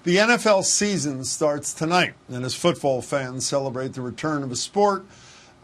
The NFL season starts tonight, and as football fans celebrate the return of a sport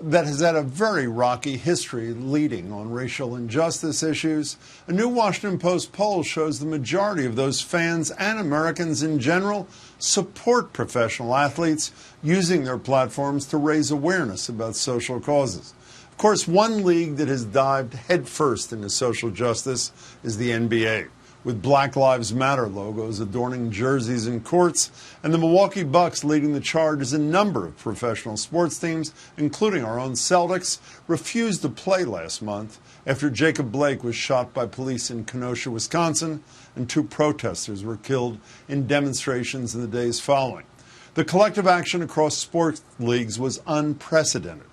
that has had a very rocky history leading on racial injustice issues, a new Washington Post poll shows the majority of those fans and Americans in general support professional athletes using their platforms to raise awareness about social causes. Of course, one league that has dived headfirst into social justice is the NBA, with Black Lives Matter logos adorning jerseys and courts, and the Milwaukee Bucks leading the charge as a number of professional sports teams, including our own Celtics, refused to play last month after Jacob Blake was shot by police in Kenosha, Wisconsin, and 2 protesters were killed in demonstrations in the days following. The collective action across sports leagues was unprecedented.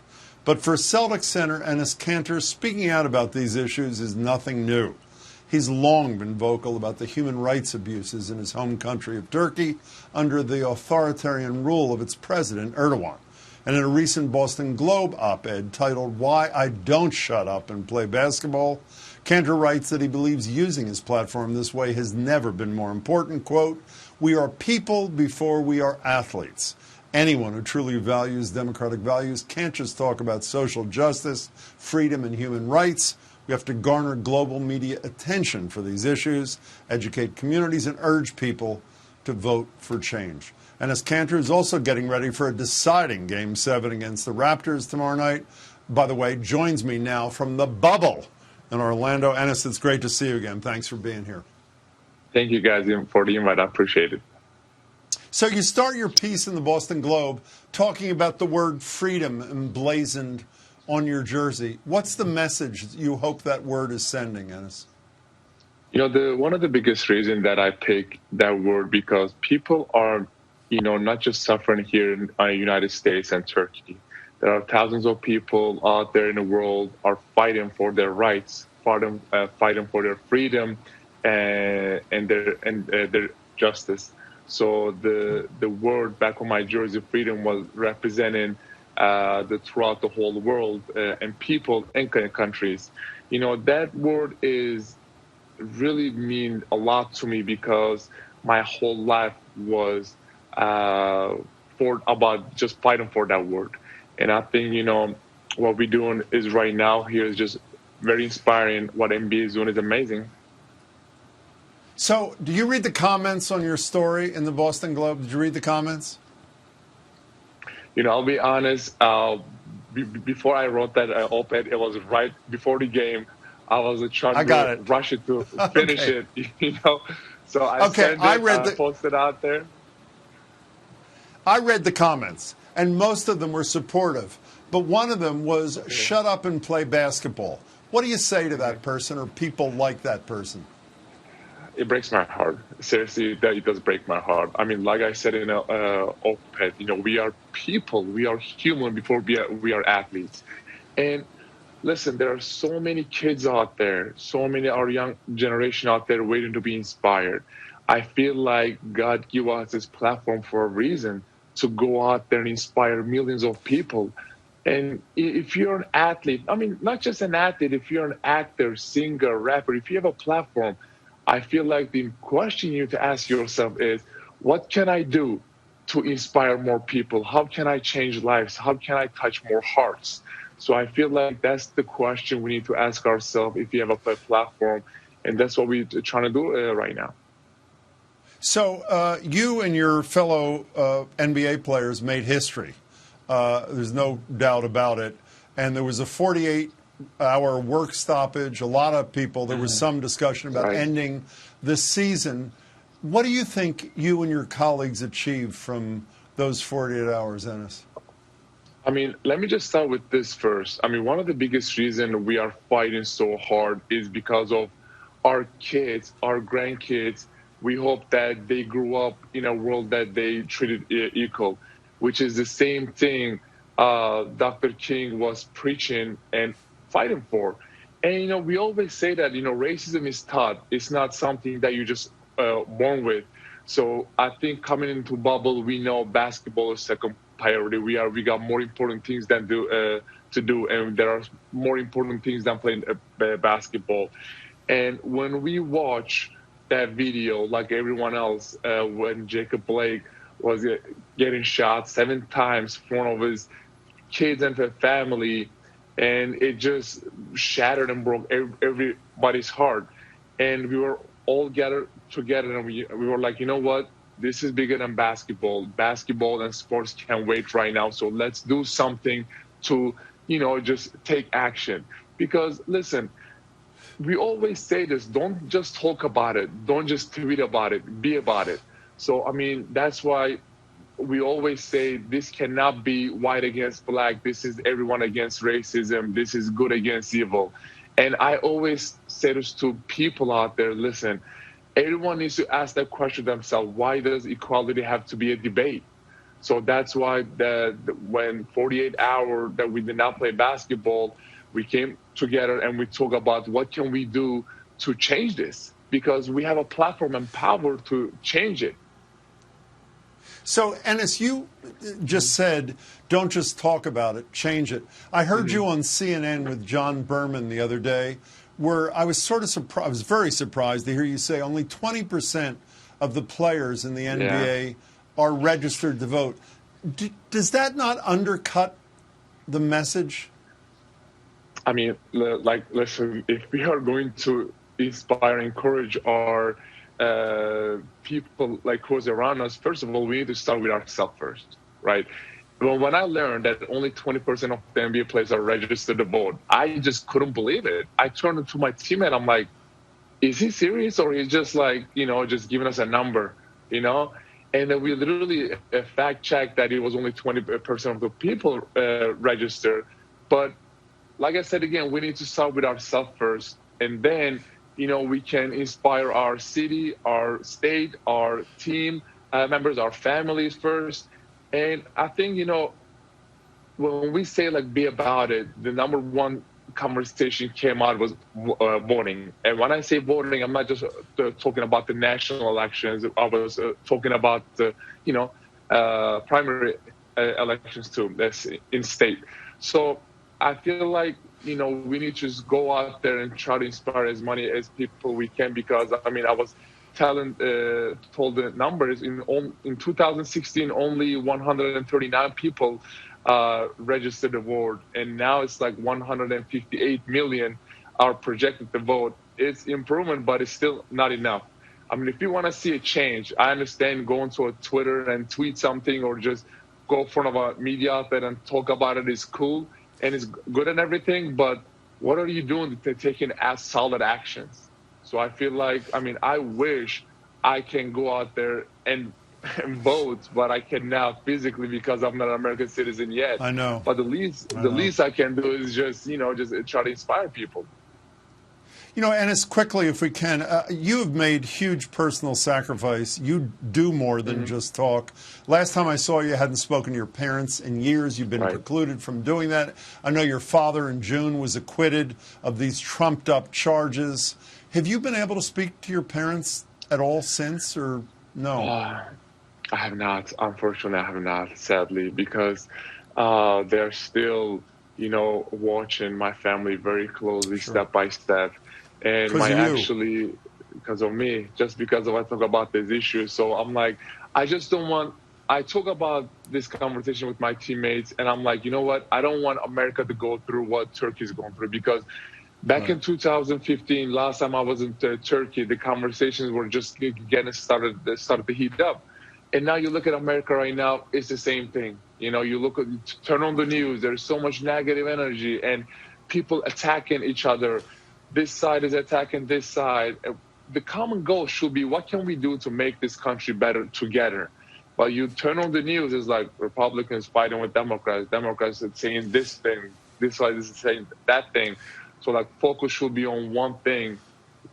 But for Celtics center Enes Kanter, speaking out about these issues is nothing new. He's long been vocal about the human rights abuses in his home country of Turkey under the authoritarian rule of its president, Erdogan. And in a recent Boston Globe op-ed titled "Why I Don't Shut Up and Play Basketball," Kanter writes that he believes using his platform this way has never been more important. Quote, "We are people before we are athletes. Anyone who truly values democratic values can't just talk about social justice, freedom, and human rights. We have to garner global media attention for these issues, educate communities, and urge people to vote for change." And as Kanter is also getting ready for a deciding Game 7 against the Raptors tomorrow night, by the way, joins me now from the bubble in Orlando. Enes, it's great to see you again. Thanks for being here. Thank you, guys, for the invite. I appreciate it. So you start your piece in the Boston Globe talking about the word freedom emblazoned on your jersey. What's the message you hope that word is sending, Enes? You know, one of the biggest reasons that I pick that word because people are, not just suffering here in the United States and Turkey. There are thousands of people out there in the world are fighting for their rights, fighting for their freedom and their justice. So the word back on my jersey, freedom, was representing throughout the whole world and people and countries. That word is really mean a lot to me because my whole life was about just fighting for that word. And I think, what we're doing is right now here is just very inspiring. What NBA is doing is amazing. So do you read the comments on your story in the Boston Globe? Did you read the comments? I'll be honest, before I wrote that op-ed, it was right before the game. I was trying to rush it to finish it, So I sent it, posted out there. I read the comments, and most of them were supportive. But one of them was, "Shut up and play basketball." What do you say to that person or people like that person? It breaks my heart. Seriously, it does break my heart. I mean, like I said in an op-ed, we are people. We are human before we are athletes. And listen, there are so many kids out there, so many our young generation out there waiting to be inspired. I feel like God gave us this platform for a reason to go out there and inspire millions of people. And if you're an athlete, I mean, not just an athlete, if you're an actor, singer, rapper, if you have a platform, I feel like the question you need to ask yourself is, what can I do to inspire more people? How can I change lives? How can I touch more hearts? So I feel like that's the question we need to ask ourselves if you have a platform. And that's what we're trying to do right now. So you and your fellow NBA players made history. There's no doubt about it. And there was a 48-hour work stoppage. A lot of people, there was some discussion about ending this season. What do you think you and your colleagues achieved from those 48 hours, Enes? I mean, let me just start with this first. I mean, one of the biggest reasons we are fighting so hard is because of our kids, our grandkids. We hope that they grew up in a world that they treated equal, which is the same thing Dr. King was preaching and fighting for. And, we always say that, racism is taught. It's not something that you just born with. So I think coming into bubble, we know basketball is second priority. We got more important things than to do, and there are more important things than playing basketball. And when we watch that video like everyone else when Jacob Blake was getting shot 7 times in front of his kids and her family, and it just shattered and broke everybody's heart. And we were all gathered together, and we were like, you know what? This is bigger than basketball. Basketball and sports can't wait right now. So let's do something to, just take action. Because listen, we always say this, don't just talk about it. Don't just tweet about it. Be about it. So, I mean, that's why we always say this cannot be white against black. This is everyone against racism. This is good against evil. And I always say this to people out there, listen, everyone needs to ask that question themselves. Why does equality have to be a debate? So that's why when 48 hours that we did not play basketball, we came together and we talked about what can we do to change this, because we have a platform and power to change it. So, Enes, you just said, don't just talk about it, change it. I heard you on CNN with John Berman the other day, where I was sort of surprised. I was very surprised to hear you say only 20% of the players in the NBA are registered to vote. Does that not undercut the message? I mean, listen, if we are going to inspire, encourage our people like who's around us, first of all, we need to start with ourselves first, right? Well, when I learned that only 20% of the NBA players are registered to vote, I just couldn't believe it. I turned to my teammate. I'm like, is he serious, or he's just like, just giving us a number, And then we literally fact checked that it was only 20% of the people registered. But like I said, again, we need to start with ourselves first, and then we can inspire our city, our state, our team members, our families first. And I think, when we say be about it, the number one conversation came out was voting. And when I say voting, I'm not just talking about the national elections. I was talking about the, primary elections too, that's in state. So I feel like, we need to just go out there and try to inspire as many as people we can, because, I was told the numbers. In 2016, only 139 people registered to vote, and now it's like 158 million are projected to vote. It's improvement, but it's still not enough. If you want to see a change, I understand going to a Twitter and tweet something, or just go in front of a media outlet and talk about it is cool and it's good and everything, but what are you doing to taking as solid actions? So I feel like, I wish I can go out there and vote, but I cannot physically because I'm not an American citizen yet. I know. But the least I can do is just try to inspire people. Enes, quickly, if we can, you have made huge personal sacrifice. You do more than just talk. Last time I saw you, hadn't spoken to your parents in years. You've been precluded from doing that. I know your father in June was acquitted of these trumped-up charges. Have you been able to speak to your parents at all since, or no? I have not. Unfortunately, I have not, sadly, because they're still, watching my family very closely, step by step. And because of me, just because I talk about these issues. So I'm like, I talk about this conversation with my teammates, and I'm like, you know what? I don't want America to go through what Turkey's going through, because back in 2015, last time I was in Turkey, the conversations were just getting started to heat up. And now you look at America right now, it's the same thing. You turn on the news, there's so much negative energy and people attacking each other. This side is attacking this side. The common goal should be, what can we do to make this country better together? But you turn on the news, it's like Republicans fighting with Democrats are saying this thing, this side is saying that thing. So focus should be on one thing.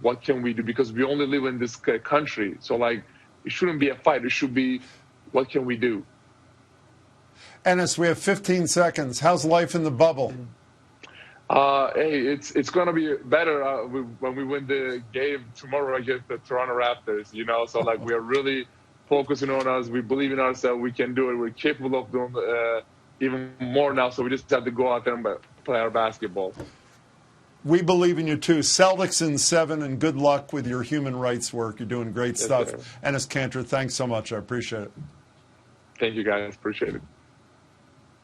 What can we do? Because we only live in this country. So it shouldn't be a fight. It should be, what can we do? Enes, we have 15 seconds. How's life in the bubble? Hey, it's going to be better when we win the game tomorrow against the Toronto Raptors, So, we are really focusing on us. We believe in ourselves. We can do it. We're capable of doing even more now. So we just have to go out there and play our basketball. We believe in you, too. Celtics in 7, and good luck with your human rights work. You're doing great stuff. Sir. Enes Kanter, thanks so much. I appreciate it. Thank you, guys. Appreciate it.